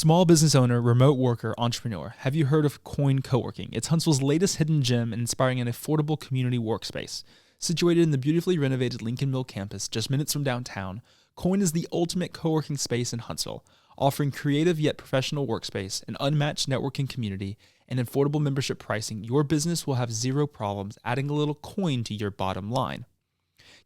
Small business owner, remote worker, entrepreneur, have you heard of Coin Coworking? It's Huntsville's latest hidden gem and inspiring an affordable community workspace. Situated in the beautifully renovated Lincoln Mill campus, just minutes from downtown, Coin is the ultimate co-working space in Huntsville, offering creative yet professional workspace, an unmatched networking community, and affordable membership pricing. Your business will have zero problems adding a little coin to your bottom line.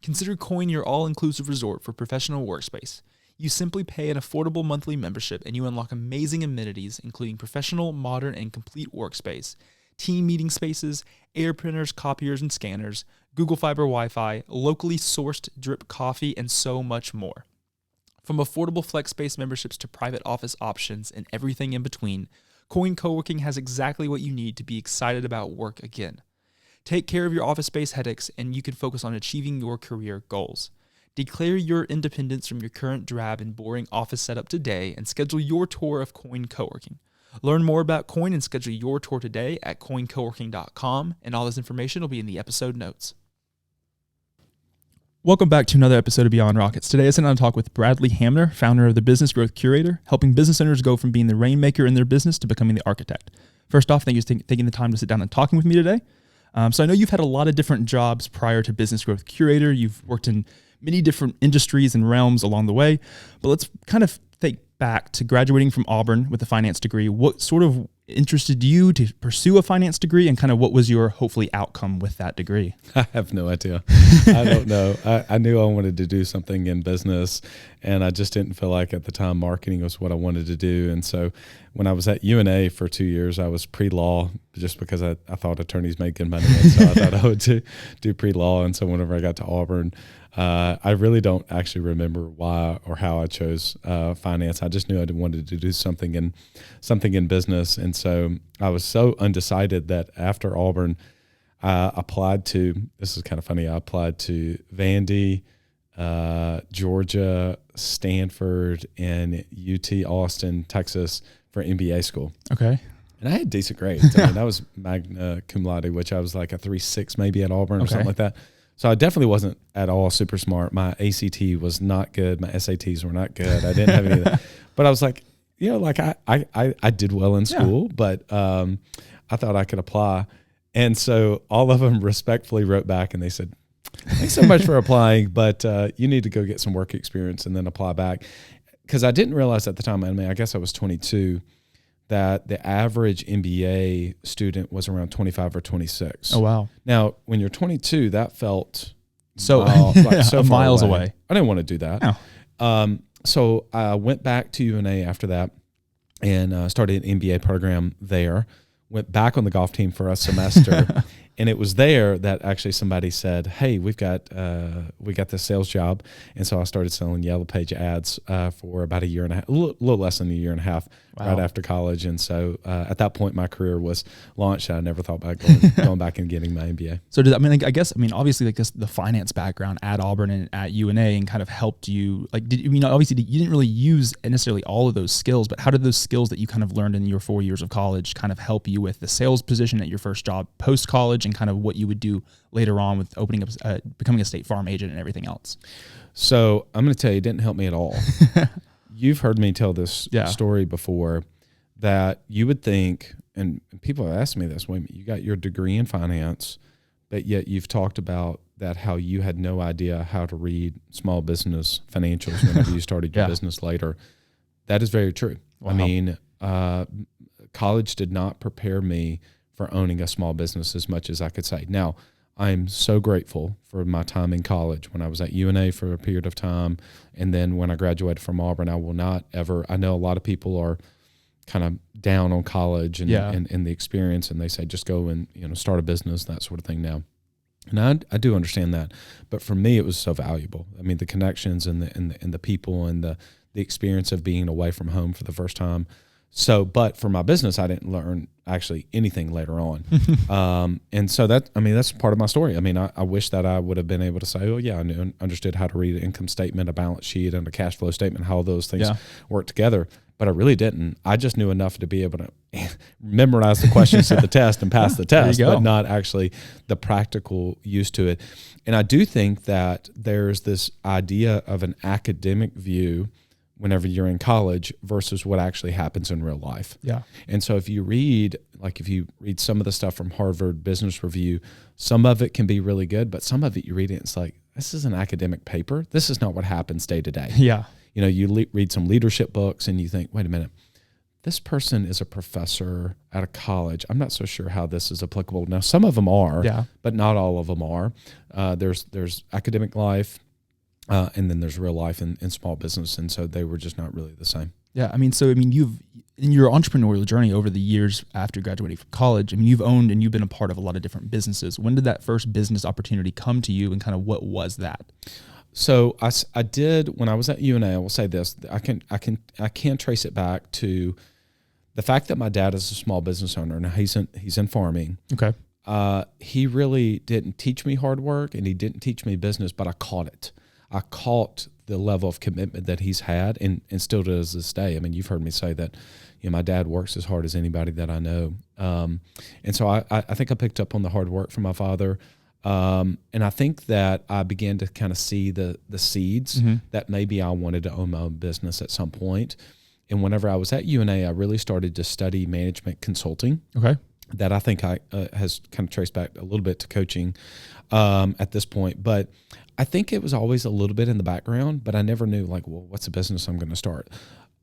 Consider Coin your all-inclusive resort for professional workspace. You simply pay an affordable monthly membership and you unlock amazing amenities, including professional, modern, and complete workspace, team meeting spaces, air printers, copiers, and scanners, Google Fiber Wi-Fi, locally sourced drip coffee, and so much more. From affordable flex-space memberships to private office options and everything in between, Coin Coworking has exactly what you need to be excited about work again. Take care of your office space headaches and you can focus on achieving your career goals. Declare your independence from your current drab and boring office setup today and schedule your tour of Coin Coworking. Learn more about Coin and schedule your tour today at coincoworking.com, and all this information will be in the episode notes. Welcome back to another episode of Beyond Rockets. Today I sit down and talk with Bradley Hamner, founder of the Business Growth Curator, helping business owners go from being the rainmaker in their business to becoming the architect. First off, thank you for taking the time to sit down and talking with me today. So I know you've had a lot of different jobs prior to Business Growth Curator. You've worked in many different industries and realms along the way, but let's kind of think back to graduating from Auburn with a finance degree. What sort of interested you to pursue a finance degree, and kind of what was your hopefully outcome with that degree? I have no idea. I don't know. I knew I wanted to do something in business, and I just didn't feel like at the time marketing was what I wanted to do. And so when I was at UNA for 2 years, I was pre-law just because I thought attorneys made good money. And so I thought I would do pre-law. And so whenever I got to Auburn, I really don't actually remember why or how I chose finance. I just knew I wanted to do something in business. And so I was so undecided that after Auburn, I applied to, this is kind of funny, I applied to Vandy, Georgia, Stanford, and UT Austin, Texas for MBA school. Okay. And I had decent grades. I mean, that was magna cum laude, which I was like a 3.6 maybe at Auburn or something like that. So I definitely wasn't at all super smart. My ACT was not good. My SATs were not good. I didn't have any of that. But I was like, you know, like I did well in school, but I thought I could apply. And so all of them respectfully wrote back and they said, thanks so much for applying, but you need to go get some work experience and then apply back. Because I didn't realize at the time, I mean, I guess I was 22, that the average MBA student was around 25 or 26. Oh, wow. Now, when you're 22, that felt so so miles away. I didn't want to do that. No. So I went back to UNA after that and started an MBA program there. Went back on the golf team for a semester. And it was there that actually somebody said, hey, we got this sales job. And so I started selling Yellow Page ads for about a year and a half, a little less than a year and a half right after college. And so at that point, my career was launched. I never thought about going back and getting my MBA. So obviously like the finance background at Auburn and at UNA and kind of helped you, like, obviously you didn't really use necessarily all of those skills, but how did those skills that you kind of learned in your 4 years of college kind of help you with the sales position at your first job post-college, and kind of what you would do later on with opening up, becoming a State Farm agent and everything else? So I'm going to tell you, it didn't help me at all. You've heard me tell this story before, that you would think, and people have asked me this, wait a minute, you got your degree in finance, but yet you've talked about that how you had no idea how to read small business financials whenever you started your business later. That is very true. Wow. I mean, college did not prepare me for owning a small business as much as I could say. Now, I'm so grateful for my time in college when I was at UNA for a period of time. And then when I graduated from Auburn, I will not ever, I know a lot of people are kind of down on college and the experience, and they say, just go and, start a business, that sort of thing now. And I do understand that. But for me, it was so valuable. I mean, the connections and the people and the experience of being away from home for the first time. So, but for my business, I didn't learn actually anything later on. And so that's part of my story. I mean, I wish that I would have been able to say, oh yeah, I understood how to read an income statement, a balance sheet, and a cash flow statement, how those things work together. But I really didn't. I just knew enough to be able to memorize the questions to the test and pass the test, but not actually the practical use to it. And I do think that there's this idea of an academic view whenever you're in college versus what actually happens in real life. Yeah. And so if you read some of the stuff from Harvard Business Review, some of it can be really good, but some of it you read it, it's like, this is an academic paper. This is not what happens day to day. Yeah. You know, you read some leadership books and you think, wait a minute, this person is a professor at a college. I'm not so sure how this is applicable. Now, some of them are, but not all of them are. There's academic life, and then there's real life in small business. And so they were just not really the same. Yeah. I mean, you've, in your entrepreneurial journey over the years after graduating from college, I mean, you've owned and you've been a part of a lot of different businesses. When did that first business opportunity come to you, and kind of what was that? So I did, when I was at UNA, I will say this, I can trace it back to the fact that my dad is a small business owner. Now he's in farming. Okay. He really didn't teach me hard work, and he didn't teach me business, but I caught it. I caught the level of commitment that he's had, and still does this day. I mean, you've heard me say that, you know, my dad works as hard as anybody that I know. And so I think I picked up on the hard work from my father. And I think that I began to kind of see the seeds that maybe I wanted to own my own business at some point. And whenever I was at UNA, I really started to study management consulting. Okay. That I think has kind of traced back a little bit to coaching at this point. But I think it was always a little bit in the background, but I never knew, like, well, what's the business I'm going to start?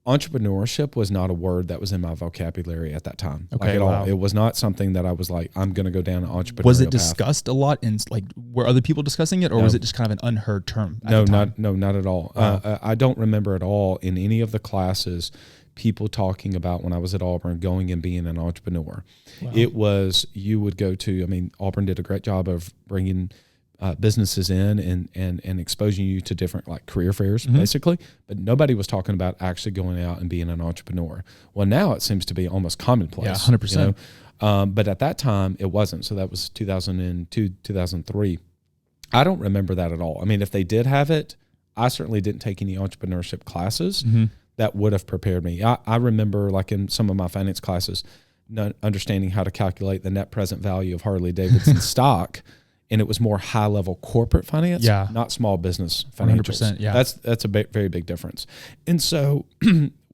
Entrepreneurship was not a word that was in my vocabulary at that time, at all. It was not something that I was like, I'm going to go down an entrepreneurial Was it path. discussed a lot, and like, were other people discussing it, or was it just kind of an unheard term? No, not at all. Wow. I don't remember at all in any of the classes people talking about, when I was at Auburn, going and being an entrepreneur. Wow. It was, you would go to, I mean, Auburn did a great job of bringing businesses in and exposing you to different, like, career fairs, basically, but nobody was talking about actually going out and being an entrepreneur. Well, now it seems to be almost commonplace. Yeah, 100%. You know? But at that time it wasn't. So that was 2002, 2003. I don't remember that at all. I mean, if they did have it, I certainly didn't take any entrepreneurship classes that would have prepared me. I remember, like, in some of my finance classes, not understanding how to calculate the net present value of Harley-Davidson stock. And it was more high-level corporate finance, not small business financials. 100%, yeah. That's a very big difference. And so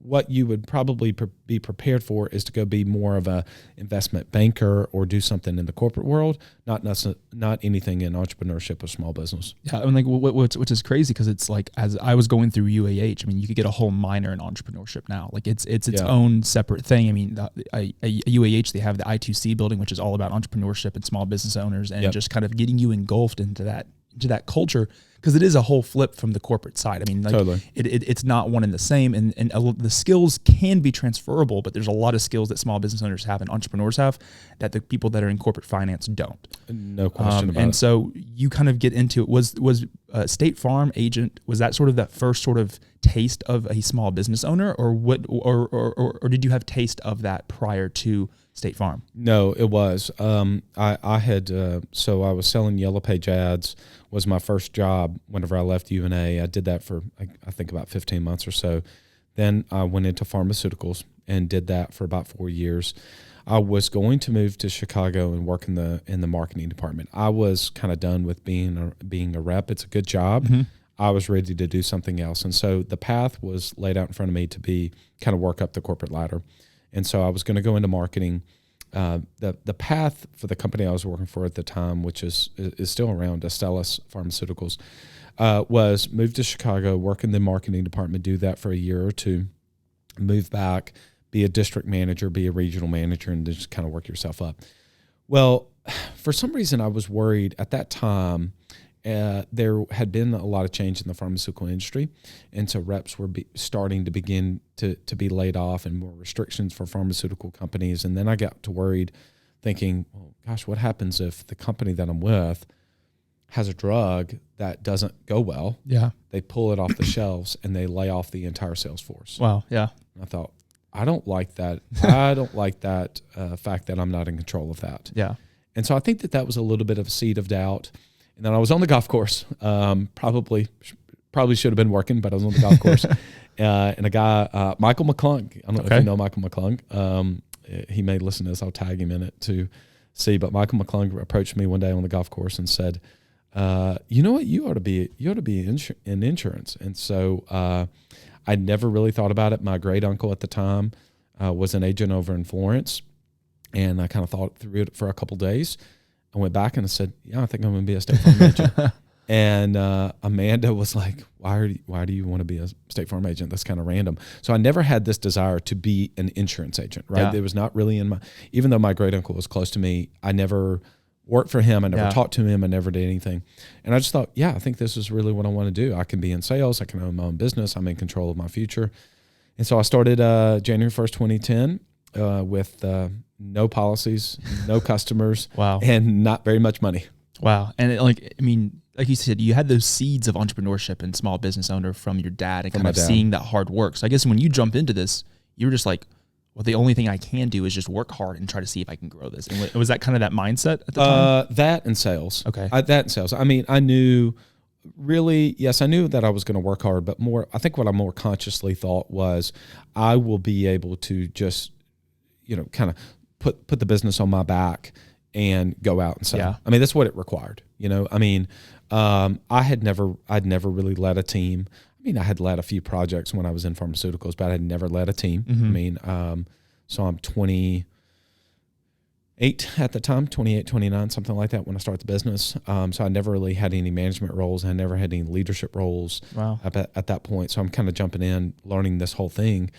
what you would probably be prepared for is to go be more of a investment banker or do something in the corporate world, not anything in entrepreneurship or small business. Yeah, I mean, like, which is crazy, because it's like, as I was going through UAH, I mean, you could get a whole minor in entrepreneurship now. Like, it's its own separate thing. I mean, at UAH, they have the I2C building, which is all about entrepreneurship and small business owners, and just kind of getting you engulfed into that culture, because it is a whole flip from the corporate side. I mean, like, totally. It's not one and the same, and the skills can be transferable, but there's a lot of skills that small business owners have and entrepreneurs have that the people that are in corporate finance don't. No question about it. And so you kind of get into it. Was State Farm agent, was that sort of that first sort of taste of a small business owner, or what, or did you have taste of that prior to State Farm? No, it was. I had so I was selling Yellow Page ads. Was my first job whenever I left UNA. I did that for, I think, about 15 months or so. Then I went into pharmaceuticals and did that for about 4 years. I was going to move to Chicago and work in the marketing department. I was kind of done with being a rep. It's a good job. I was ready to do something else. And so the path was laid out in front of me to be kind of work up the corporate ladder. And so I was going to go into marketing. The path for the company I was working for at the time, which is still around, Astellas Pharmaceuticals, was move to Chicago, work in the marketing department, do that for a year or two, move back, be a district manager, be a regional manager, and just kind of work yourself up. Well, for some reason, I was worried at that time. There had been a lot of change in the pharmaceutical industry, and so reps were starting to begin to be laid off, and more restrictions for pharmaceutical companies. And then I got to worried, thinking, well, gosh, what happens if the company that I'm with has a drug that doesn't go well? Yeah. They pull it off the shelves and they lay off the entire sales force. Wow. Yeah. And I thought, I don't like that. I don't like that fact that I'm not in control of that. Yeah. And so I think that was a little bit of a seed of doubt. And then I was on the golf course. Probably should have been working, but I was on the golf course. And a guy, Michael McClung, I don't know if you know Michael McClung. He may listen to this. I'll tag him in it to see. But Michael McClung approached me one day on the golf course and said, "You know what? You ought to be in insurance." And so I never really thought about it. My great uncle at the time was an agent over in Florence, and I kind of thought through it for a couple days. I went back and I said, yeah, I think I'm going to be a State Farm agent. And Amanda was like, why do you want to be a State Farm agent? That's kind of random. So I never had this desire to be an insurance agent, right? Yeah. It was not really in my, even though my great uncle was close to me, I never worked for him. I never talked to him. I never did anything. And I just thought, yeah, I think this is really what I want to do. I can be in sales. I can own my own business. I'm in control of my future. And so I started January 1st, 2010 with no policies, no customers, wow, and not very much money. Wow. And like you said, you had those seeds of entrepreneurship and small business owner from your dad and kind of seeing that hard work. So I guess when you jump into this, you were just like, well, the only thing I can do is just work hard and try to see if I can grow this. And was that kind of that mindset at the time? That and sales. Okay. That and sales. I mean, I knew I knew that I was going to work hard, but I think what I more consciously thought was I will be able to just, kind of put the business on my back and go out and sell. Yeah. I mean, that's what it required. I mean, I'd never really led a team. I mean, I had led a few projects when I was in pharmaceuticals, but I had never led a team. Mm-hmm. I mean, so I'm 28 at the time, 28, 29, something like that when I started the business. So I never really had any management roles. I never had any leadership roles. Wow. At that point. So I'm kind of jumping in, learning this whole thing.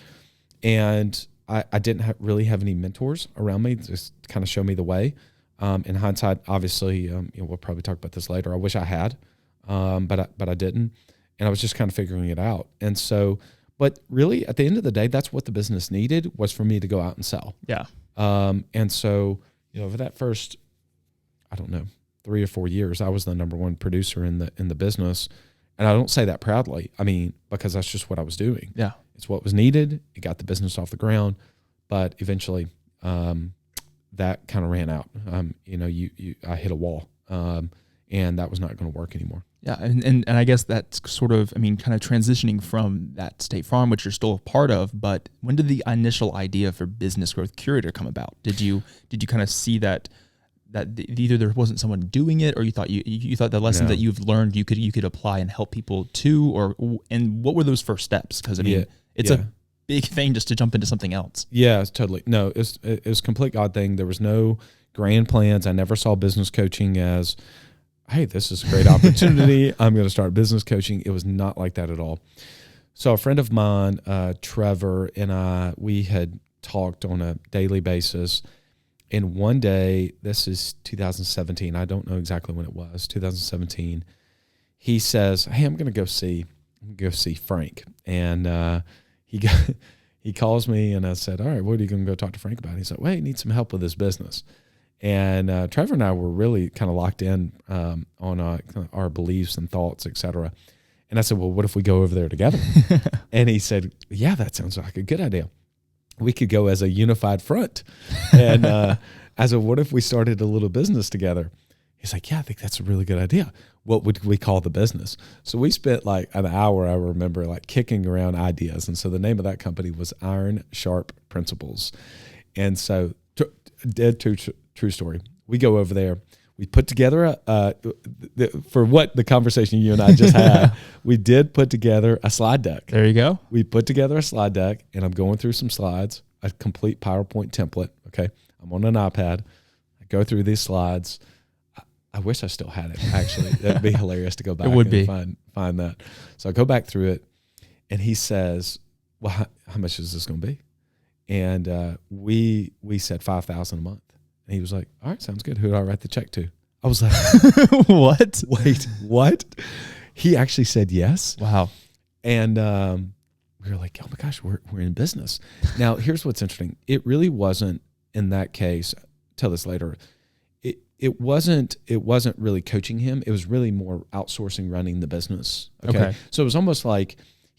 And I didn't really have any mentors around me to just kind of show me the way. In hindsight, obviously, we'll probably talk about this later. I wish I had, but I didn't. And I was just kind of figuring it out. And so, but really at the end of the day, that's what the business needed, was for me to go out and sell. Yeah. And so, for that first, 3 or 4 years, I was the number one producer in the business. And I don't say that proudly. I mean, because that's just what I was doing. Yeah. It's what was needed. It got the business off the ground, but eventually, that kind of ran out. I hit a wall, and that was not going to work anymore. Yeah, and I guess that's sort of, kind of transitioning from that State Farm, which you're still a part of, but when did the initial idea for Business Growth Curator come about? Did you kind of see that either there wasn't someone doing it, or you thought you thought the lesson that you've learned you could apply and help people too, and what were those first steps? Because it's a big thing just to jump into something else. Yeah, totally. No, it was a complete God thing. There was no grand plans. I never saw business coaching as, hey, this is a great opportunity. I'm going to start business coaching. It was not like that at all. So a friend of mine, Trevor, and I, we had talked on a daily basis. And one day, this is 2017. I don't know exactly when it was, 2017. He says, hey, I'm going to go see Frank. And he calls me, and I said, all right, what are you going to go talk to Frank about? He's like, well, he needs some help with his business. And Trevor and I were really kind of locked in on our beliefs and thoughts, et cetera. And I said, well, what if we go over there together? And he said, yeah, that sounds like a good idea. We could go as a unified front. And I said, what if we started a little business together? He's like, yeah, I think that's a really good idea. What would we call the business? So we spent like an hour, I remember, like kicking around ideas. And so the name of that company was Iron Sharp Principles. And so true story. We go over there. We put together for what the conversation you and I just had, we did put together a slide deck. There you go. We put together a slide deck, and I'm going through some slides, a complete PowerPoint template. Okay. I'm on an iPad. I go through these slides. I wish I still had it, actually. That'd be hilarious to go back and find that. So I go back through it, and he says, well, how much is this going to be? And we said $5,000 a month. And he was like, all right, sounds good. Who do I write the check to? I was like, what? Wait, what? He actually said yes. Wow. And we were like, oh my gosh, we're in business. Now, here's what's interesting. It really wasn't, in that case, I'll tell this later, it wasn't really coaching him. It was really more outsourcing, running the business. Okay. So it was almost like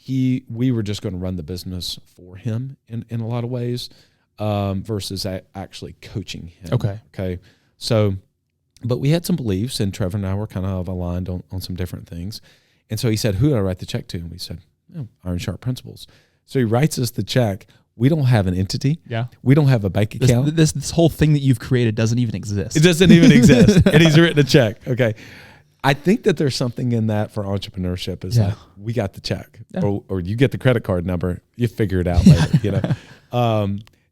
we were just going to run the business for him in a lot of ways. Versus actually coaching him. Okay. So, but we had some beliefs, and Trevor and I were kind of aligned on some different things. And so he said, who do I write the check to? And we said, Iron Sharp Principles. So he writes us the check. We don't have an entity. Yeah. We don't have a bank account. This whole thing that you've created doesn't even exist. It doesn't even exist. And he's written a check. Okay. I think that there's something in that for entrepreneurship is like, we got the check or you get the credit card number, you figure it out later, you know?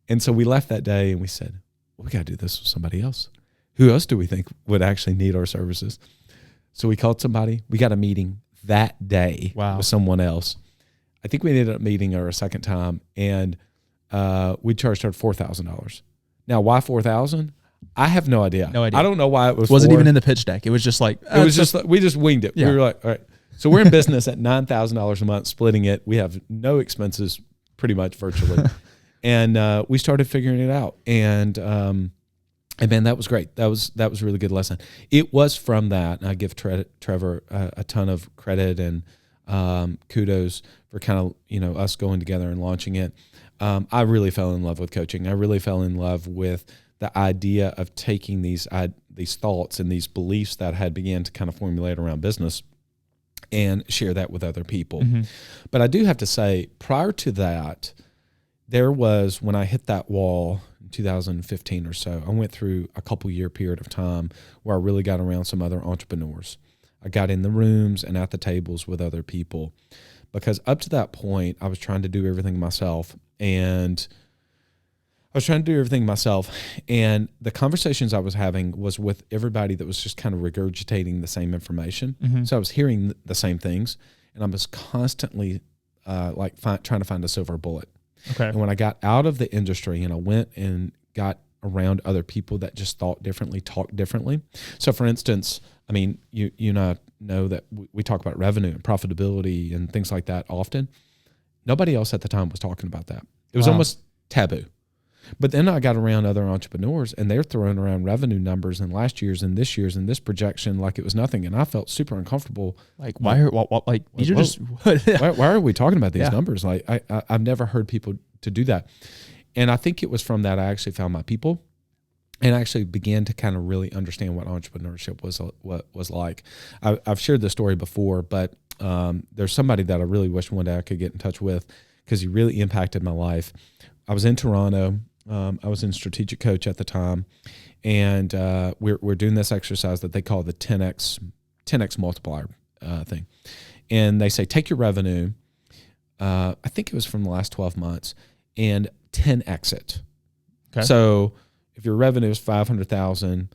And so we left that day and we said, well, we got to do this with somebody else. Who else do we think would actually need our services? So we called somebody, we got a meeting that day with someone else. I think we ended up meeting her a second time and we charged her $4,000. Now, why $4,000? I have no idea. I don't know why it wasn't even in the pitch deck. It was just like it was just we just winged it. Yeah. We were like, all right. So we're in business at $9,000 a month, splitting it. We have no expenses, pretty much virtually, and we started figuring it out. And man, that was great. That was a really good lesson. It was from that, and I give Trevor a ton of credit and kudos for kind of us going together and launching it. I really fell in love with coaching. I really fell in love with the idea of taking these thoughts and these beliefs that I had began to kind of formulate around business and share that with other people. Mm-hmm. But I do have to say, prior to that, there was, when I hit that wall in 2015 or so, I went through a couple year period of time where I really got around some other entrepreneurs. I got in the rooms and at the tables with other people because up to that point, I was trying to do everything myself. And the conversations I was having was with everybody that was just kind of regurgitating the same information. Mm-hmm. So I was hearing the same things, and I was constantly trying to find a silver bullet. Okay. And when I got out of the industry and I went and got around other people that just thought differently, talked differently. So for instance, I mean, you and I know that we talk about revenue and profitability and things like that often. Nobody else at the time was talking about that. It was almost taboo. But then I got around other entrepreneurs and they're throwing around revenue numbers and last year's and this year's and this projection like it was nothing. And I felt super uncomfortable. Like, why are we talking about these numbers? Like I've never heard people to do that. And I think it was from that I actually found my people and actually began to kind of really understand what entrepreneurship was like. I've shared this story before, but there's somebody that I really wish one day I could get in touch with because he really impacted my life. I was in Toronto. I was in strategic coach at the time, and we're doing this exercise that they call the 10x multiplier thing. And they say, take your revenue, I think it was from the last 12 months, and 10x it. Okay. So if your revenue is 500,000,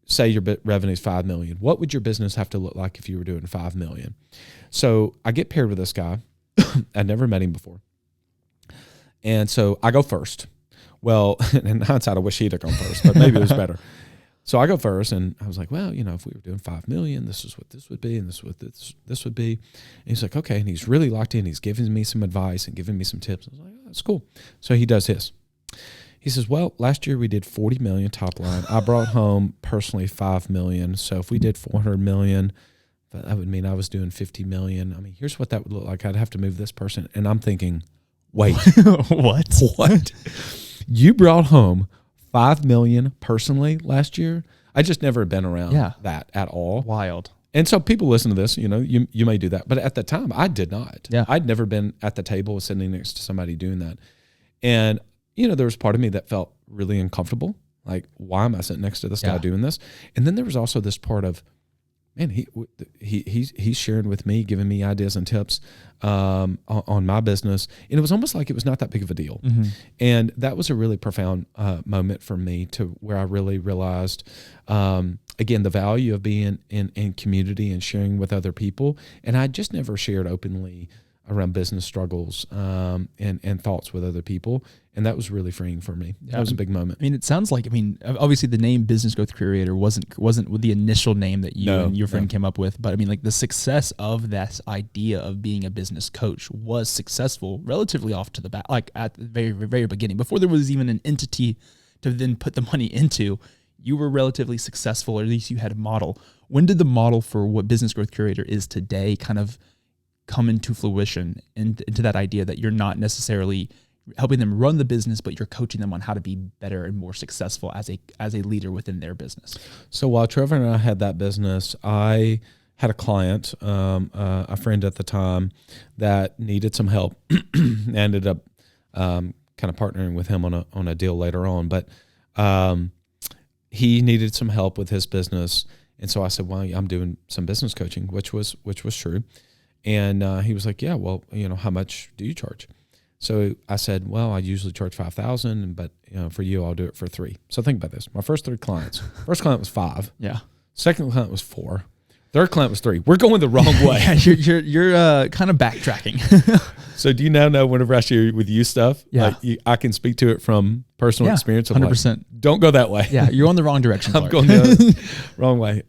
say your revenue is 5 million. What would your business have to look like if you were doing 5 million? So I get paired with this guy. I'd never met him before. And so I go first. Well, in hindsight, I wish he'd have gone first, but maybe it was better. So I go first, and I was like, well, if we were doing 5 million, this is what this would be, and this is what this would be. And he's like, okay. And he's really locked in. He's giving me some advice and giving me some tips. I was like, oh, that's cool. So he does his. He says, well, last year we did 40 million top line. I brought home personally 5 million. So if we did 400 million, that would mean I was doing 50 million. I mean, here's what that would look like. I'd have to move this person. And I'm thinking, wait, what? You brought home 5 million personally last year? I just never been around that at all. Wild. And so people listen to this, you may do that. But at the time, I did not. Yeah. I'd never been at the table sitting next to somebody doing that. And, there was part of me that felt really uncomfortable. Like, why am I sitting next to this guy doing this? And then there was also this part of, man, he's sharing with me, giving me ideas and tips on my business. And it was almost like it was not that big of a deal. Mm-hmm. And that was a really profound moment for me to where I really realized, again, the value of being in community and sharing with other people. And I just never shared openly around business struggles and thoughts with other people. And that was really freeing for me. Yeah. That was a big moment. I mean, it sounds like, obviously the name Business Growth Curator wasn't the initial name that you and your friend came up with, but like the success of that idea of being a business coach was successful relatively off to the back, like at the very, very beginning, before there was even an entity to then put the money into. You were relatively successful, or at least you had a model. When did the model for what Business Growth Curator is today kind of come into fruition into that idea that you're not necessarily helping them run the business, but you're coaching them on how to be better and more successful as a leader within their business? So while Trevor and I had that business, I had a client, a friend at the time, that needed some help. I ended up kind of partnering with him on a deal later on, but he needed some help with his business. And so I said, well, I'm doing some business coaching, which was true. And he was like, yeah, well, how much do you charge? So I said, well, I usually charge $5,000, but for you, I'll do it for $3,000. So think about this. My first 3 clients, first client was $5,000. Yeah. Second client was $4,000. Third client was $3,000. We're going the wrong way. Yeah, you're kind of backtracking. So do you now know whenever I share with you stuff, yeah. I can speak to it from personal experience of 100%. Don't go that way. Yeah, you're on the wrong direction. I'm going the wrong way.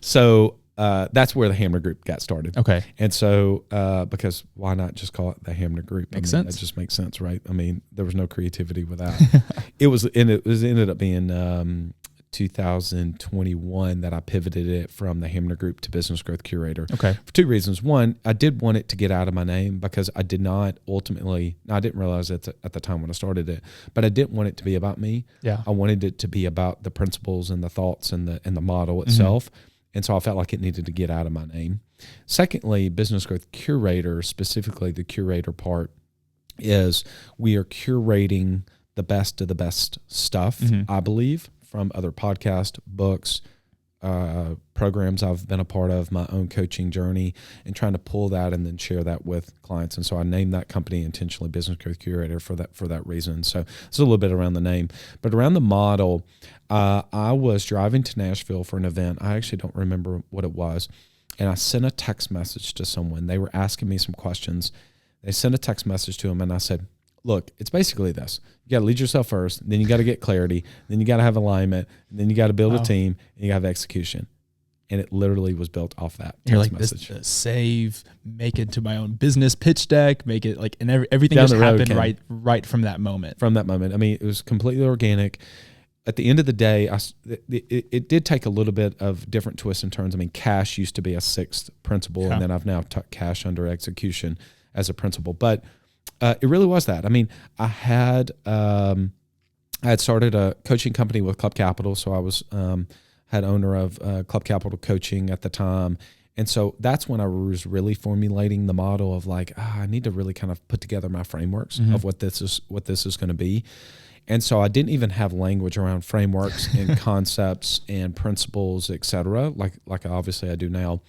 So that's where the Hamner group got started. Okay. And so because why not just call it the Hamner group? Makes sense. That just makes sense, right? I mean, there was no creativity with that. It ended up being 2021 that I pivoted it from the Hamner group to Business Growth Curator. Okay. For 2 reasons. One, I did want it to get out of my name because I didn't realize it at the time when I started it, but I didn't want it to be about me. Yeah. I wanted it to be about the principles and the thoughts and the model itself. Mm-hmm. And so I felt like it needed to get out of my name. Secondly, Business Growth Curator, specifically the curator part, is we are curating the best of the best stuff, I believe, from other podcasts, books, programs I've been a part of, my own coaching journey, and trying to pull that and then share that with clients. And so I named that company intentionally Business Growth Curator for that reason. So it's a little bit around the name. But around the model, I was driving to Nashville for an event. I actually don't remember what it was. And I sent a text message to someone. They were asking me some questions. They sent a text message to them, and I said, look, it's basically this. You got to lead yourself first, then you got to get clarity, then you got to have alignment, and then you got to build a team, and you got to have execution. And it literally was built off that text message. Save, make it to my own business pitch deck, make it like, and everything just happened right from that moment. From that moment. I mean, it was completely organic. At the end of the day, it did take a little bit of different twists and turns. I mean, cash used to be a 6th principle, and then I've now tucked cash under execution as a principle. But it really was that. I mean, I had started a coaching company with Club Capital, so I was had owner of Club Capital Coaching at the time, and so that's when I was really formulating the model of like, I need to really kind of put together my frameworks of what this is going to be. And so I didn't even have language around frameworks and concepts and principles, et cetera, like obviously I do now.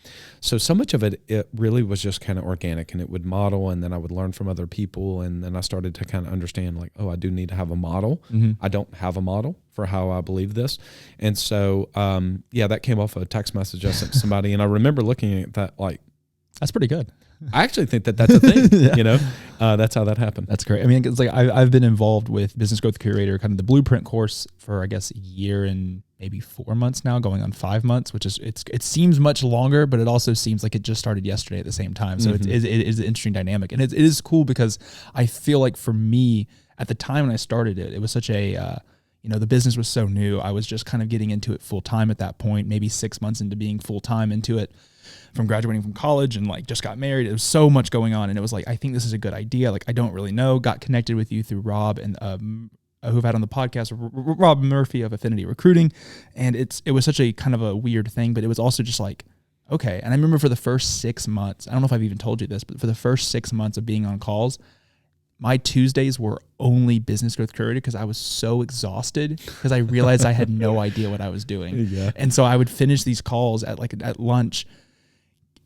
So much of it really was just kind of organic, and it would model, and then I would learn from other people. And then I started to kind of understand like, I do need to have a model. I don't have a model for how I believe this. And so, that came off a text message I sent to somebody. And I remember looking at that like, that's pretty good. I actually think that's a thing, that's how that happened. That's great. I mean, it's like I've been involved with Business Growth Curator, kind of the blueprint course, for I guess a year and maybe 4 months now, going on 5 months, which is, it seems much longer, but it also seems like it just started yesterday at the same time. So it is an interesting dynamic, and it is cool because I feel like for me at the time when I started it, it was such a, the business was so new. I was just kind of getting into it full time at that point, maybe 6 months into being full time into it, from graduating from college, and like just got married. There was so much going on, and it was like, I think this is a good idea. Like, I don't really know. Got connected with you through Rob and who've had on the podcast, Rob Murphy of Affinity Recruiting, and it was such a kind of a weird thing, but it was also just like, okay. And I remember for the first 6 months, I don't know if I've even told you this, but for the first 6 months of being on calls, my Tuesdays were only Business Growth Curator because I was so exhausted because I realized I had no idea what I was doing. Yeah. And so I would finish these calls at lunch,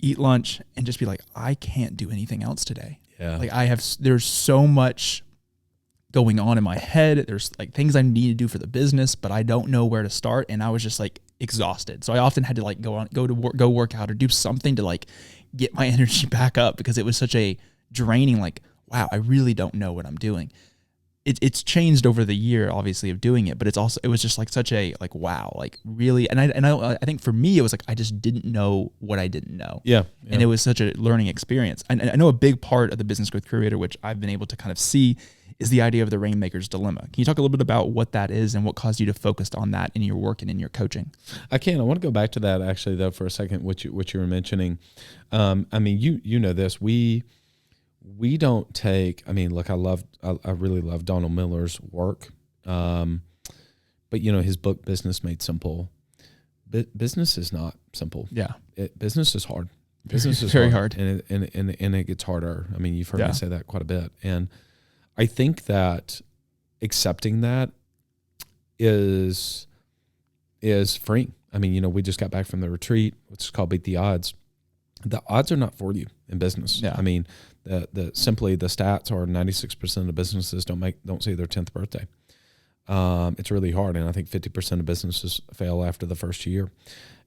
eat lunch, and just be like, I can't do anything else today. Yeah. Like there's so much going on in my head. There's like things I need to do for the business, but I don't know where to start. And I was just like exhausted. So I often had to like go work out or do something to like get my energy back up, because it was such a draining, like, wow, I really don't know what I'm doing. It's changed over the year, obviously, of doing it, but it was just like such a like, wow, like really. And I think for me, it was like, I just didn't know what I didn't know. Yeah. And it was such a learning experience. And I know a big part of the Business Growth Curator, which I've been able to kind of see, is the idea of the rainmaker's dilemma. Can you talk a little bit about what that is and what caused you to focus on that in your work and in your coaching? I can. I want to go back to that actually, though, for a second, what you were mentioning. I mean, you know this. We don't take, I mean, look, I really love Donald Miller's work. But his book, Business Made Simple, business is not simple. Yeah. Business is hard. Business is very hard. And it gets harder. I mean, you've heard me say that quite a bit. And I think that accepting that is freeing. I mean, we just got back from the retreat, which is called Beat the Odds. The odds are not for you in business. Yeah. I mean, simply the stats are 96% of businesses don't see their 10th birthday. It's really hard, and I think 50% of businesses fail after the first year.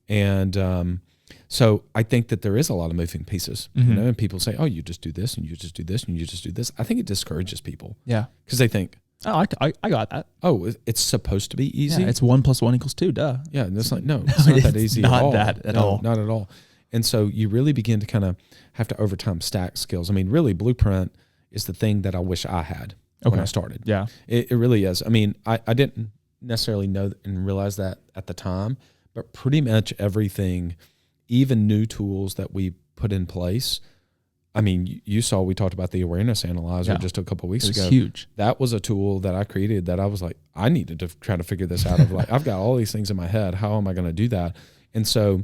And so I think that there is a lot of moving pieces, and people say, oh, you just do this, and you just do this, and you just do this. I think it discourages people. Yeah. Because they think, oh, I got that. Oh, it's supposed to be easy? Yeah, it's 1 + 1 = 2, duh. Yeah, and it's like, no, it's not that easy at all. Not that at all. Not at all. And so you really begin to kind of have to over time stack skills. I mean, really, Blueprint is the thing that I wish I had when I started. Yeah. It really is. I mean, I didn't necessarily know and realize that at the time, but pretty much everything, even new tools that we put in place. I mean, you saw we talked about the awareness analyzer just a couple of weeks ago. Huge. that was a tool that I created that I was like, I needed to try to figure this out. Of like, I've got all these things in my head. How am I going to do that? And so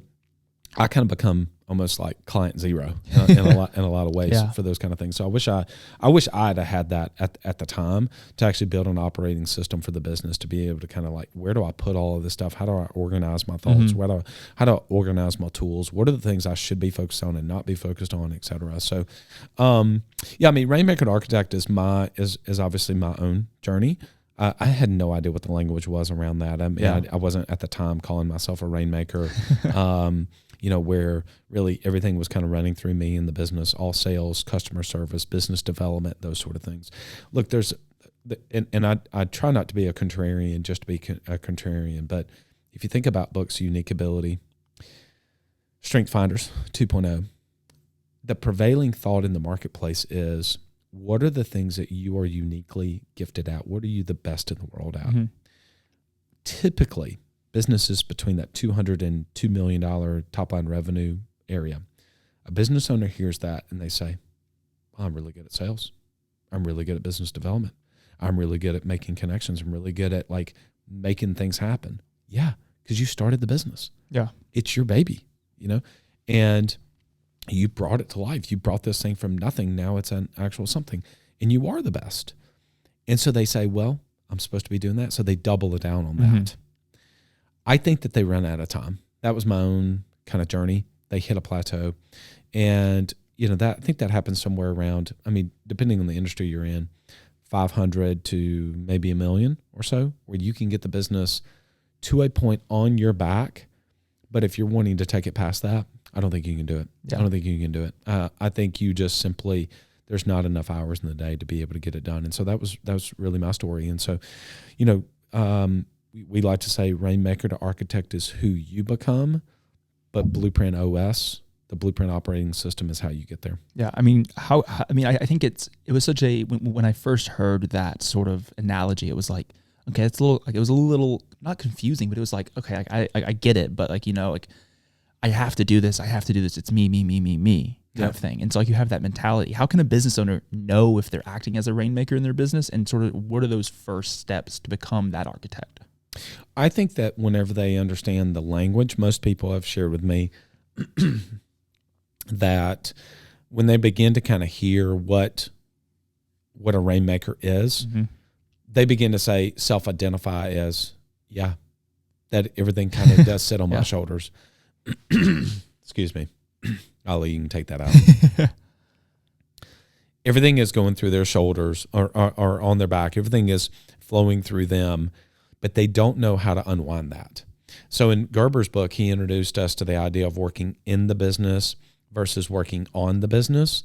I kind of become almost like client zero in a lot of ways for those kind of things. So I wish I'd have had that at the time to actually build an operating system for the business to be able to kind of like, where do I put all of this stuff? How do I organize my thoughts? How do I organize my tools? What are the things I should be focused on and not be focused on, et cetera? So, I mean, Rainmaker to Architect is obviously my own journey. I had no idea what the language was around that. I mean, I wasn't at the time calling myself a rainmaker. Where really everything was kind of running through me in the business, all sales, customer service, business development, those sort of things. Look, I try not to be a contrarian just to be a contrarian, but if you think about books, Unique Ability, Strength Finders 2.0, the prevailing thought in the marketplace is, what are the things that you are uniquely gifted at? What are you the best in the world at? Typically, businesses between that $200 and $2 million top line revenue area, a business owner hears that and they say, I'm really good at sales. I'm really good at business development. I'm really good at making connections. I'm really good at like making things happen. Yeah, because you started the business. Yeah. It's your baby, and you brought it to life. You brought this thing from nothing. Now it's an actual something, and you are the best. And so they say, well, I'm supposed to be doing that. So they double it down on that. I think that they run out of time. That was my own kind of journey. They hit a plateau. And, I think that happens somewhere around, I mean, depending on the industry you're in, 500 to maybe 1 million or so, where you can get the business to a point on your back. But if you're wanting to take it past that, I don't think you can do it. Yeah. I don't think you can do it. I think you just simply, there's not enough hours in the day to be able to get it done. And so that was really my story. And so, we like to say Rainmaker to Architect is who you become, but Blueprint OS, the Blueprint operating system, is how you get there. Yeah, I mean, I think it was such a, when I first heard that sort of analogy, it was like, okay, it was a little not confusing, but it was like, okay, I get it, but like, I have to do this. It's me kind of thing. And so like you have that mentality. How can a business owner know if they're acting as a rainmaker in their business, and sort of what are those first steps to become that architect? I think that whenever they understand the language, most people have shared with me that when they begin to kind of hear what a rainmaker is, they begin to self-identify as, that everything kind of does sit on my shoulders. Excuse me. Ollie, you can take that out. Everything is going through their shoulders or on their back. Everything is flowing through them, but they don't know how to unwind that. So in Gerber's book, he introduced us to the idea of working in the business versus working on the business.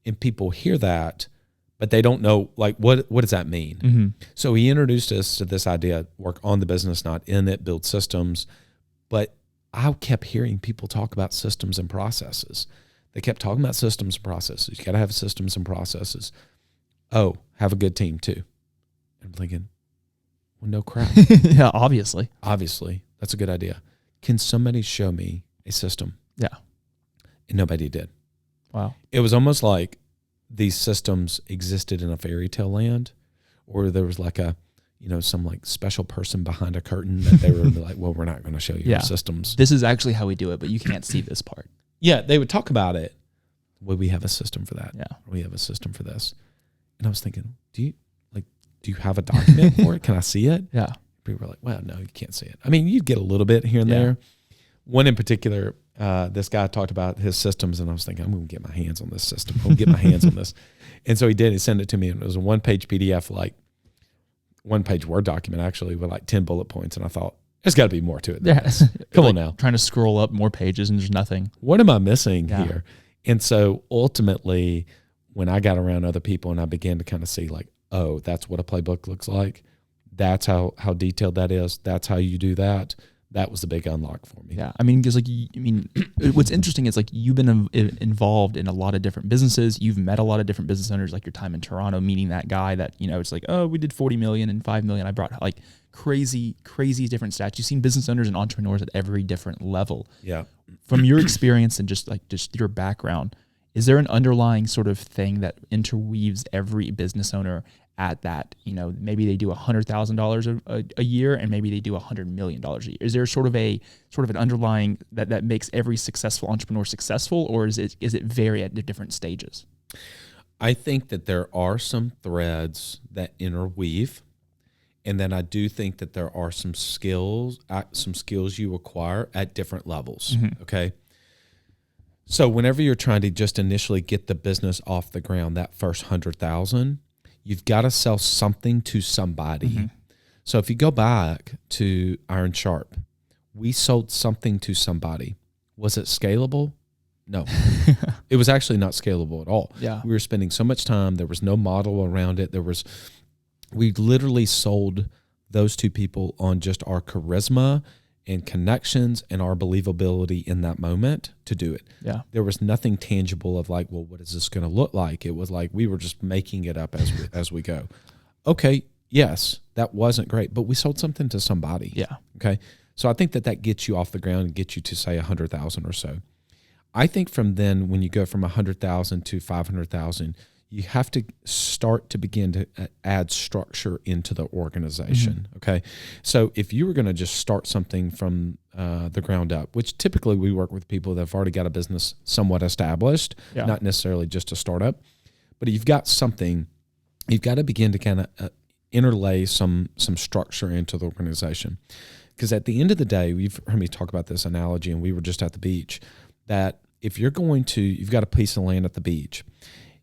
And people hear that, but they don't know, like, what does that mean? So he introduced us to this idea, work on the business, not in it, build systems. But I kept hearing people talk about systems and processes. They kept talking about systems and processes. You got to have systems and processes. Oh, have a good team too. And I'm thinking, well, no crap. Yeah, obviously. Obviously, that's a good idea. Can somebody show me a system? Yeah. And nobody did. Wow. It was almost like these systems existed in a fairy tale land, or there was like some like special person behind a curtain that they were like, well, we're not going to show you our systems. This is actually how we do it, but you can't see this part. Yeah, they would talk about it. Well, we have a system for that. Yeah. We have a system for this. And I was thinking, do you have a document for it? Can I see it? Yeah. People were like, well, no, you can't see it. I mean, you'd get a little bit here and there, One in particular, this guy talked about his systems, and I was thinking, I'm going to get my hands on this system. I'm going to get my hands on this. And so he did. He sent it to me, and it was a one-page PDF, like one-page Word document, actually, with like 10 bullet points. And I thought, there's got to be more to it than this. Come on now. Trying to scroll up more pages, and there's nothing. What am I missing here? And so ultimately, when I got around other people and I began to kind of see like, oh, that's what a playbook looks like. That's how detailed that is. That's how you do that. That was the big unlock for me. Yeah. I mean, because what's interesting is like you've been involved in a lot of different businesses. You've met a lot of different business owners, like your time in Toronto, meeting that guy that, it's like, oh, we did 40 million and 5 million. I brought like crazy different stats. You've seen business owners and entrepreneurs at every different level. Yeah. From your experience and just your background, is there an underlying sort of thing that interweaves every business owner at that? Maybe they do $100,000 a year, and maybe they do $100 million a year. Is there sort of an underlying that makes every successful entrepreneur successful, or is it vary at the different stages? I think that there are some threads that interweave, and then I do think that there are some skills you acquire at different levels. Mm-hmm. Okay. So whenever you're trying to just initially get the business off the ground, that first 100,000, you've got to sell something to somebody. Mm-hmm. So if you go back to Iron Sharp, we sold something to somebody. Was it scalable? No. It was actually not scalable at all. Yeah. We were spending so much time. There was no model around it. We literally sold those two people on just our charisma and connections and our believability in that moment to do it. Yeah. There was nothing tangible of like, well, what is this going to look like? It was like we were just making it up as we go. Okay, yes, that wasn't great, but we sold something to somebody. Yeah. Okay. So I think that gets you off the ground and gets you to say 100,000 or so. I think from then, when you go from 100,000 to 500,000, you have to start to begin to add structure into the organization. Mm-hmm. Okay. So if you were going to just start something from the ground up, which typically we work with people that have already got a business somewhat established, not necessarily just a startup, but you've got something, you've got to begin to kind of interlay some structure into the organization. Because at the end of the day, you've heard me talk about this analogy, and we were just at the beach, that if you've got a piece of land at the beach,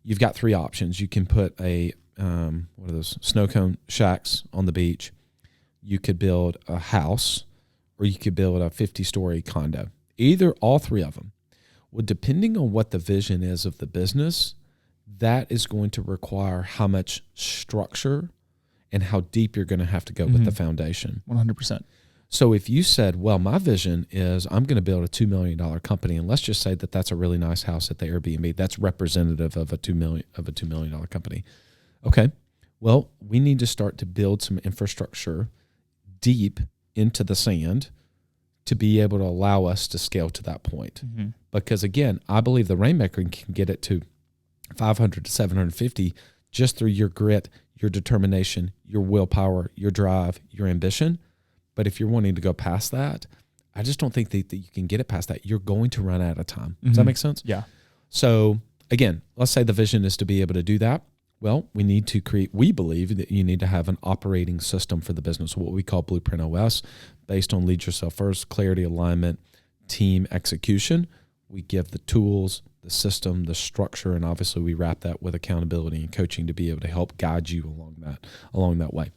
you've got three options. You can put what are those snow cone shacks on the beach. You could build a house, or you could build a 50-story condo. All three of them. Well, depending on what the vision is of the business, that is going to require how much structure and how deep you're going to have to go with the foundation. 100%. So if you said, well, my vision is I'm going to build a $2 million company, and let's just say that that's a really nice house at the Airbnb, that's representative of a $2 million company. Okay, well, we need to start to build some infrastructure deep into the sand to be able to allow us to scale to that point. Mm-hmm. Because again, I believe the rainmaker can get it to 500 to 750 just through your grit, your determination, your willpower, your drive, your ambition. But if you're wanting to go past that, I just don't think that you can get it past that. You're going to run out of time. Does that make sense? Yeah. So again, let's say the vision is to be able to do that. Well, we believe that you need to have an operating system for the business, what we call Blueprint OS, based on lead yourself first, clarity, alignment, team execution. We give the tools, the system, the structure, and obviously we wrap that with accountability and coaching to be able to help guide you along that way.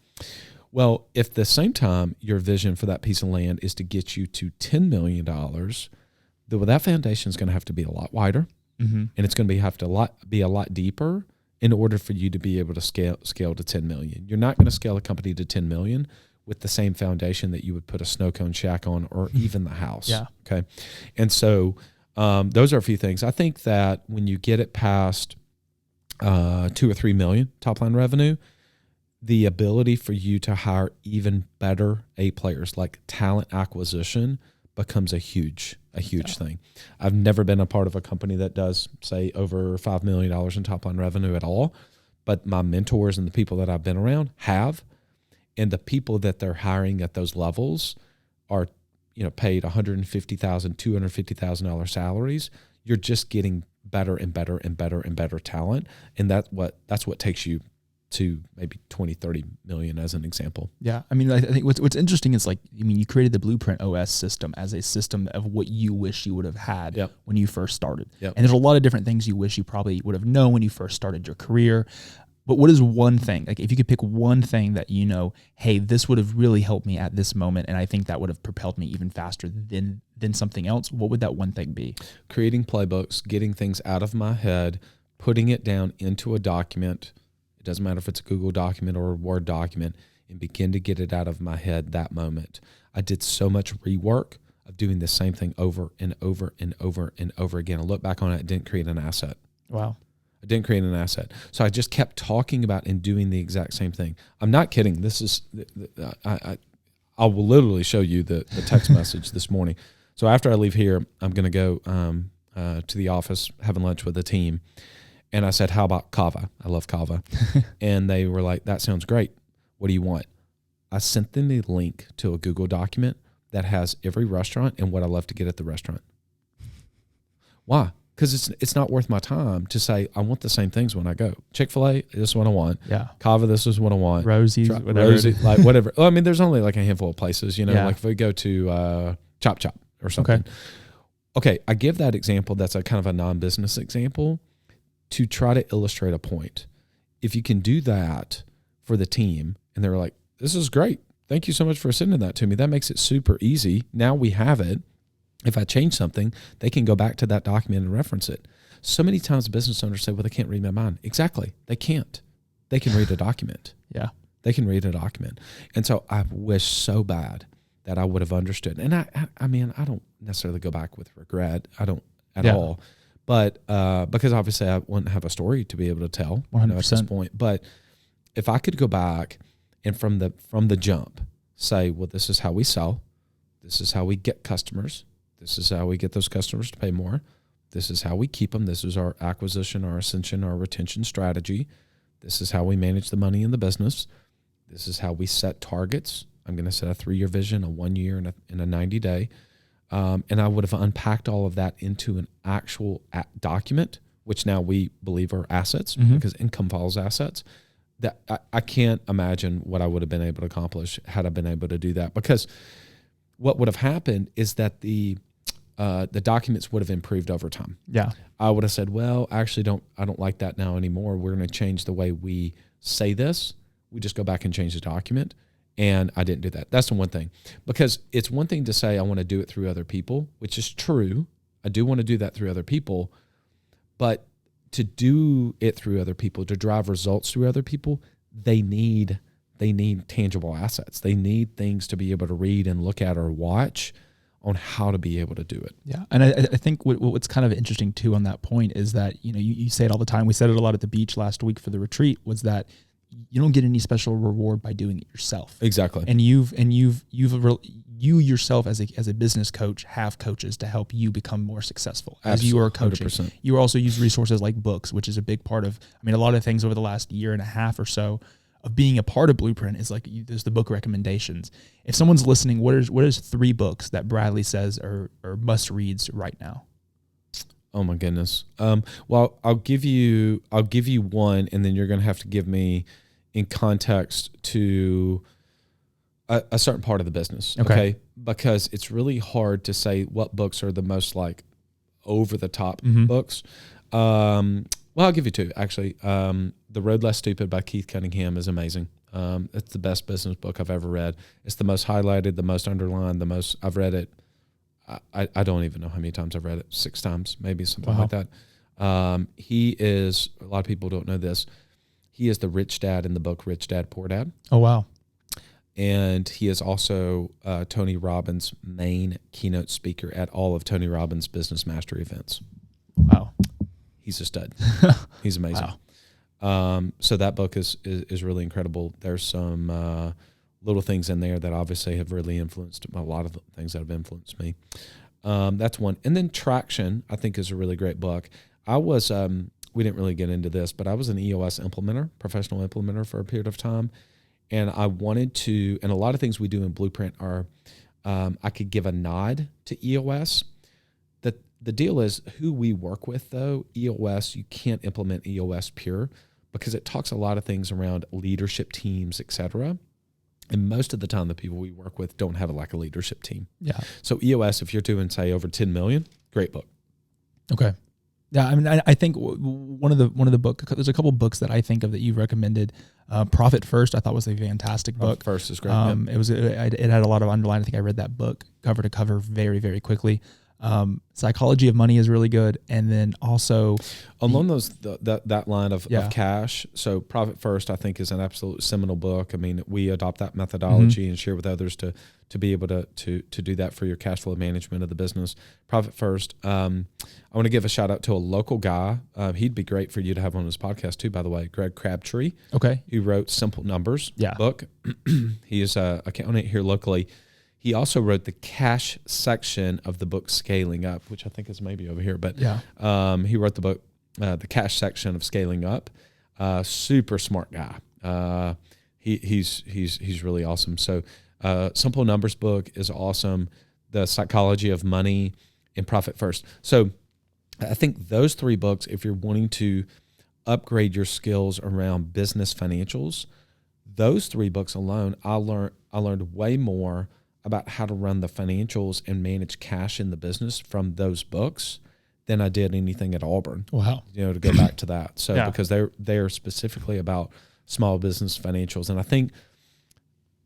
Well, if at the same time your vision for that piece of land is to get you to $10 million, that foundation is going to have to be a lot wider, and it's going to have to be a lot deeper in order for you to be able to scale to 10 million. You're not going to scale a company to 10 million with the same foundation that you would put a snow cone shack on, or even the house. Yeah. Okay. And so those are a few things. I think that when you get it past 2 or 3 million top line revenue, the ability for you to hire even better A players, like talent acquisition, becomes a huge thing. I've never been a part of a company that does, say, over $5 million in top line revenue at all, but my mentors and the people that I've been around have, and the people that they're hiring at those levels are, paid $150,000, $250,000 salaries. You're just getting better and better and better and better talent, and that's what takes you to maybe 20, 30 million as an example. Yeah. I mean, I think what's interesting is like, I mean, you created the Blueprint OS system as a system of what you wish you would have had when you first started. Yep. And there's a lot of different things you wish you probably would have known when you first started your career. But what is one thing, like if you could pick one thing that you know, hey, this would have really helped me at this moment, and I think that would have propelled me even faster than something else, what would that one thing be? Creating playbooks, getting things out of my head, putting it down into a document. It doesn't matter if it's a Google document or a Word document, and begin to get it out of my head that moment. I did so much rework of doing the same thing over and over and over and over again. I look back on it, it didn't create an asset. Wow. I didn't create an asset. So I just kept talking about and doing the exact same thing. I'm not kidding. This is, I will literally show you the text message this morning. So after I leave here, I'm going to go to the office, having lunch with the team. And I said, how about kava? I love kava. And they were like, that sounds great. What do you want? I sent them a link to a Google document that has every restaurant and what I love to get at the restaurant. Why? Because it's not worth my time to say, I want the same things when I go. Chick-fil-A, this is what I want. Yeah. Kava, this is what I want. Rosie's, whatever. Rosie, like whatever. Well, I mean, there's only like a handful of places, you know, Yeah. like if we go to Chop Chop or something. Okay, I give that example that's a kind of a non-business example to try to illustrate a point. If you can do that for the team, and they're like, this is great. Thank you so much for sending that to me. That makes it super easy. Now we have it. If I change something, they can go back to that document and reference it. So many times business owners say, well, they can't read my mind. Exactly. They can't. They can read a document. Yeah. They can read a document. And so I wish so bad that I would have understood. And I mean, I don't necessarily go back with regret. I don't at all. But because obviously I wouldn't have a story to be able to tell 100%. At this point. But if I could go back and from the jump say, well, this is how we sell. This is how we get customers. This is how we get those customers to pay more. This is how we keep them. This is our acquisition, our ascension, our retention strategy. This is how we manage the money in the business. This is how we set targets. I'm going to set a 3-year vision, a 1 year, and a 90-day. And I would have unpacked all of that into an actual document, which now we believe are assets because income follows assets. That I can't imagine what I would have been able to accomplish had I been able to do that. Because what would have happened is that the documents would have improved over time. Yeah. I would have said, well, actually I don't like that now anymore. We're going to change the way we say this. We just go back and change the document. And I didn't do that. That's the one thing. Because it's one thing to say I want to do it through other people, which is true. I do want to do that through other people. But to do it through other people, to drive results through other people, they need tangible assets. They need things to be able to read and look at or watch on how to be able to do it. Yeah. And I think what's kind of interesting too on that point is that, you know, you say it all the time. We said it a lot at the beach last week for the retreat, was that you don't get any special reward by doing it yourself. Exactly. And you yourself as a business coach have coaches to help you become more successful as you are coaching. 100%. You also use resources like books, which is a big part of, I mean, a lot of things over the last year and a half or so of being a part of Blueprint is like, there's the book recommendations. If someone's listening, what is 3 books that Bradley says are must reads right now? Oh my goodness. Well, I'll give you one, and then you're going to have to give me in context to a certain part of the business. Okay. Because it's really hard to say what books are the most like over the top books. Well, I'll give you 2 actually. The Road Less Stupid by Keith Cunningham is amazing. It's the best business book I've ever read. It's the most highlighted, the most underlined, I've read it. I don't even know how many times I've read it. 6 times, maybe something like that. He is, a lot of people don't know this. He is the rich dad in the book, Rich Dad, Poor Dad. Oh, wow. And he is also Tony Robbins' main keynote speaker at all of Tony Robbins' Business Mastery events. Wow. He's a stud. He's amazing. Wow. So that book is really incredible. There's some little things in there that obviously have really influenced a lot of the things that have influenced me. That's one. And then Traction, I think, is a really great book. I was, we didn't really get into this, but I was an EOS implementer, professional implementer for a period of time. And I wanted to, and a lot of things we do in Blueprint are, I could give a nod to EOS. The deal is who we work with, though. EOS, you can't implement EOS pure, because it talks a lot of things around leadership teams, et cetera. And most of the time, the people we work with don't have a leadership team. Yeah. So EOS, if you're doing, say, over 10 million, great book. Okay. Yeah, I mean, I think one of the book. There's a couple books that I think of that you recommended. Profit First, I thought was a fantastic book. Profit First is great. It had a lot of underline. I think I read that book cover to cover very, very quickly. Psychology of Money is really good, and then also along that line of cash. So Profit First, I think, is an absolute seminal book. I mean, we adopt that methodology and share with others to be able to do that for your cash flow management of the business. Profit First. I want to give a shout out to a local guy. He'd be great for you to have on his podcast too, by the way. Greg Crabtree. Okay. Who wrote Simple Numbers book. He is a accountant here locally. He also wrote the cash section of the book Scaling Up, which I think is maybe over here. But he wrote the book, the cash section of Scaling Up. Super smart guy. He's really awesome. So Simple Numbers book is awesome. The Psychology of Money and Profit First. So I think those three books, if you're wanting to upgrade your skills around business financials, those three books alone, I learned way more about how to run the financials and manage cash in the business from those books than I did anything at Auburn. Wow. To go back to that. So because they're specifically about small business financials. And I think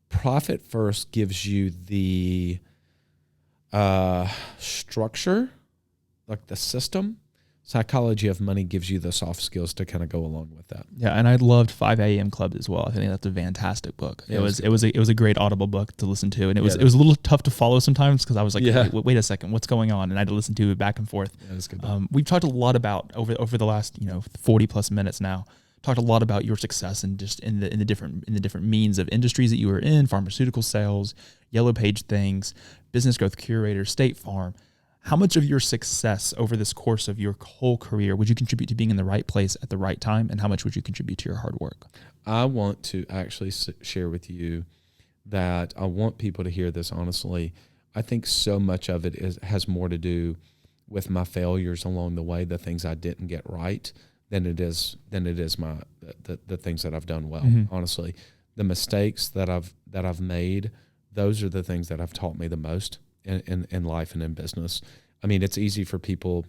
Profit First gives you the structure, like the system. Psychology of Money gives you the soft skills to kind of go along with that. Yeah, and I loved 5 a.m. Club as well. I think that's a fantastic book. It was a great Audible book to listen to, and it was a little tough to follow sometimes because I was like, wait a second, what's going on? And I had to listen to it back and forth. Yeah, that's good. We've talked a lot about over the last 40 plus minutes now. Talked a lot about your success and just in the different means of industries that you were in, pharmaceutical sales, Yellow Page things, Business Growth Curator, State Farm. How much of your success over this course of your whole career would you contribute to being in the right place at the right time, and how much would you contribute to your hard work? I want to actually share with you that I want people to hear this honestly. I think so much of it has more to do with my failures along the way, the things I didn't get right, than it is my the things that I've done well. Mm-hmm. Honestly, the mistakes that I've made, those are the things that have taught me the most in life and in business. I mean, it's easy for people,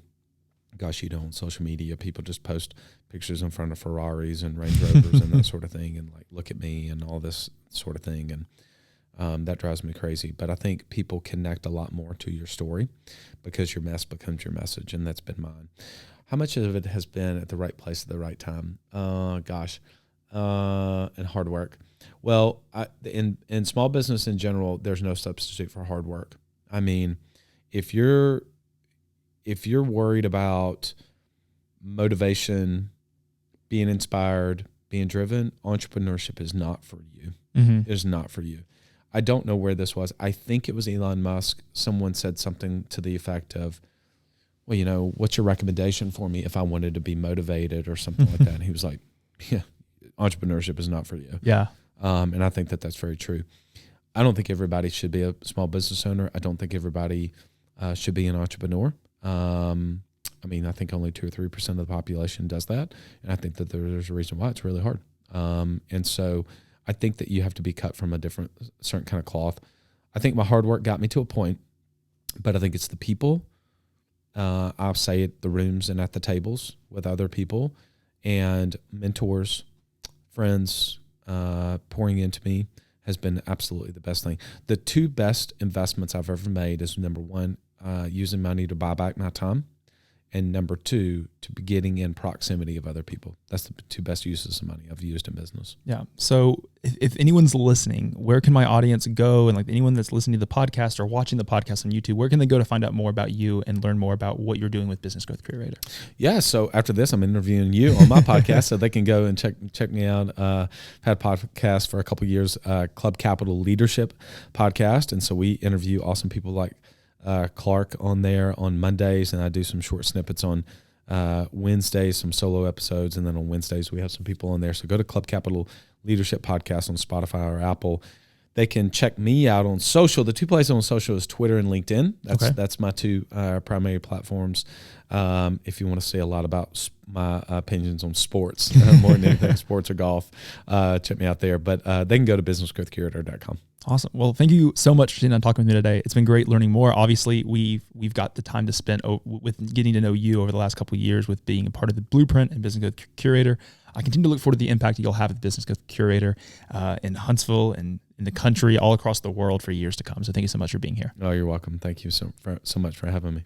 gosh, on social media, people just post pictures in front of Ferraris and Range Rovers and that sort of thing, and like, look at me and all this sort of thing. And that drives me crazy. But I think people connect a lot more to your story because your mess becomes your message, and that's been mine. How much of it has been at the right place at the right time? And hard work. Well, in small business in general, there's no substitute for hard work. I mean, if you're worried about motivation, being inspired, being driven, entrepreneurship is not for you. Mm-hmm. It is not for you. I don't know where this was. I think it was Elon Musk. Someone said something to the effect of, well, what's your recommendation for me if I wanted to be motivated or something like that? And he was like, yeah, entrepreneurship is not for you. Yeah. And I think that that's very true. I don't think everybody should be a small business owner. I don't think everybody should be an entrepreneur. I mean, I think only 2 or 3% of the population does that. And I think that there's a reason why it's really hard. And so I think that you have to be cut from a certain kind of cloth. I think my hard work got me to a point, but I think it's the people. I'll say it, the rooms and at the tables with other people and mentors, friends, pouring into me has been absolutely the best thing. The 2 best investments I've ever made is, number 1, using money to buy back my time, and number 2, to be getting in proximity of other people. That's the 2 best uses of money I've used in business. Yeah. So if anyone's listening, where can my audience go? And like anyone that's listening to the podcast or watching the podcast on YouTube, where can they go to find out more about you and learn more about what you're doing with Business Growth Curator? Yeah. So after this, I'm interviewing you on my podcast, so they can go and check me out. I've had a podcast for a couple of years, Club Capital Leadership podcast. And so we interview awesome people like Clark on there on Mondays, and I do some short snippets on Wednesdays, some solo episodes, and then on Wednesdays we have some people on there. So go to Club Capital Leadership Podcast on Spotify or Apple. They can check me out on social. The two places on social is Twitter and LinkedIn. That's my two primary platforms. If you want to see a lot about my opinions on sports, more than anything, sports or golf, check me out there. But they can go to businessgrowthcurator.com. Awesome. Well, thank you so much for sitting down and talking with me today. It's been great learning more. Obviously, we've got the time to spend with getting to know you over the last couple of years with being a part of the Blueprint and Business Growth Curator. I continue to look forward to the impact you'll have at Business Growth Curator in Huntsville and in the country, all across the world for years to come. So thank you so much for being here. Oh, you're welcome. Thank you so much for having me.